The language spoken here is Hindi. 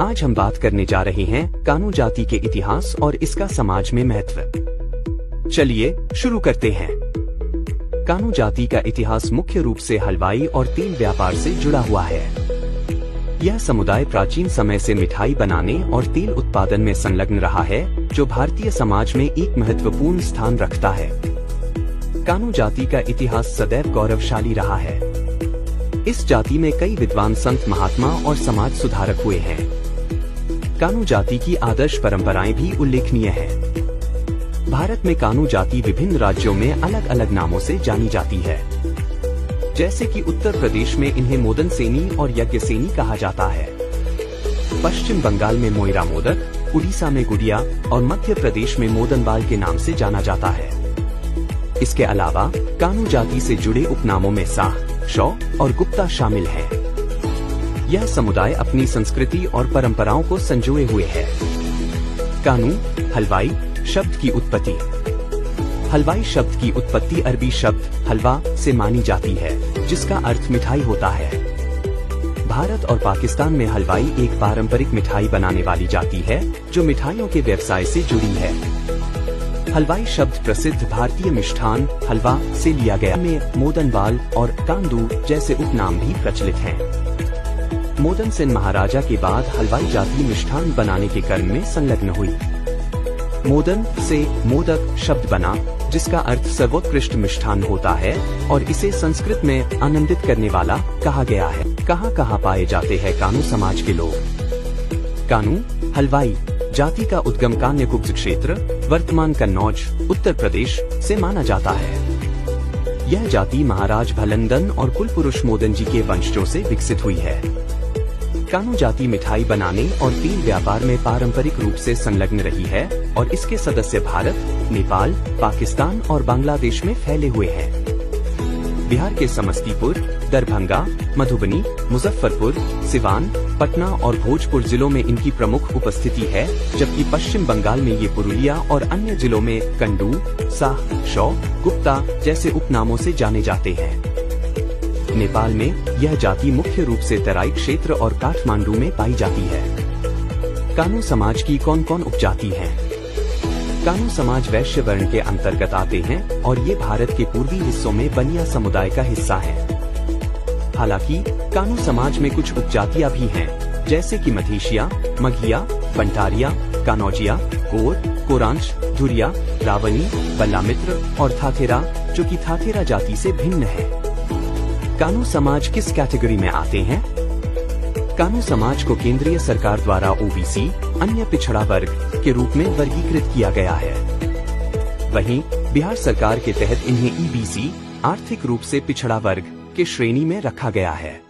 आज हम बात करने जा रहे हैं कानू जाति के इतिहास और इसका समाज में महत्व। चलिए शुरू करते हैं। कानू जाति का इतिहास मुख्य रूप से हलवाई और तेल व्यापार से जुड़ा हुआ है। यह समुदाय प्राचीन समय से मिठाई बनाने और तेल उत्पादन में संलग्न रहा है, जो भारतीय समाज में एक महत्वपूर्ण स्थान रखता है। कानू जाति का इतिहास सदैव गौरवशाली रहा है। इस जाति में कई विद्वान संत, महात्मा और समाज सुधारक हुए हैं। कानू जाति की आदर्श परंपराएं भी उल्लेखनीय हैं। भारत में कानू जाति विभिन्न राज्यों में अलग अलग नामों से जानी जाती है। जैसे कि उत्तर प्रदेश में इन्हें मोदन सेनी और यज्ञ सेनी कहा जाता है। पश्चिम बंगाल में मोइरा मोदक, उड़ीसा में गुड़िया और मध्य प्रदेश में मोदन बाल के नाम से जाना जाता है। इसके अलावा कानू जाति से जुड़े उपनामों में साह, शौ और गुप्ता शामिल हैं। यह समुदाय अपनी संस्कृति और परंपराओं को संजोए हुए है। कानू हलवाई शब्द की उत्पत्ति। हलवाई शब्द की उत्पत्ति अरबी शब्द हलवा से मानी जाती है, जिसका अर्थ मिठाई होता है। भारत और पाकिस्तान में हलवाई एक पारंपरिक मिठाई बनाने वाली जाति है, जो मिठाइयों के व्यवसाय से जुड़ी है। हलवाई शब्द प्रसिद्ध भारतीय मिष्ठान हलवा से लिया गया में मोदन बाल और कांदू जैसे उपनाम भी प्रचलित हैं। मोदन सेन महाराजा के बाद हलवाई जाति मिष्ठान बनाने के कर्म में संलग्न हुई। मोदन से मोदक शब्द बना, जिसका अर्थ सर्वोत्कृष्ट मिष्ठान होता है और इसे संस्कृत में आनंदित करने वाला कहा गया है। कहाँ पाए जाते हैं कानू समाज के लोग? कानू हलवाई जाति का उद्गम कान्यकुब्ज क्षेत्र, वर्तमान कन्नौज, उत्तर प्रदेश से माना जाता है। यह जाति महाराज भलंदन और कुलपुरुष मोदन जी के वंशजों से विकसित हुई है। कानू जाति मिठाई बनाने और तेल व्यापार में पारंपरिक रूप से संलग्न रही है और इसके सदस्य भारत, नेपाल, पाकिस्तान और बांग्लादेश में फैले हुए हैं। बिहार के समस्तीपुर, दरभंगा, मधुबनी, मुजफ्फरपुर, सिवान, पटना और भोजपुर जिलों में इनकी प्रमुख उपस्थिति है, जबकि पश्चिम बंगाल में ये पुरुलिया और अन्य जिलों में कंडू, साह, शौ, गुप्ता जैसे उपनामों से जाने जाते हैं। नेपाल में यह जाति मुख्य रूप से तराई क्षेत्र और काठमांडू में पाई जाती है। कानू समाज की कौन कौन उपजाति हैं? कानू समाज वैश्य वर्ण के अंतर्गत आते हैं और ये भारत के पूर्वी हिस्सों में बनिया समुदाय का हिस्सा है। हालांकि कानू समाज में कुछ उपजातियां भी हैं, जैसे कि मधेशिया, मघिया, बंटारिया, कानौजिया, कोर, कोरांच, धुरिया, रावनी, बल्लामित्र और थाथेरा, जो कि थाथेरा जाति से भिन्न है। कानू समाज किस कैटेगरी में आते हैं? कानू समाज को केंद्रीय सरकार द्वारा ओबीसी, अन्य पिछड़ा वर्ग के रूप में वर्गीकृत किया गया है। वहीं बिहार सरकार के तहत इन्हें ईबीसी, आर्थिक रूप से पिछड़ा वर्ग के श्रेणी में रखा गया है।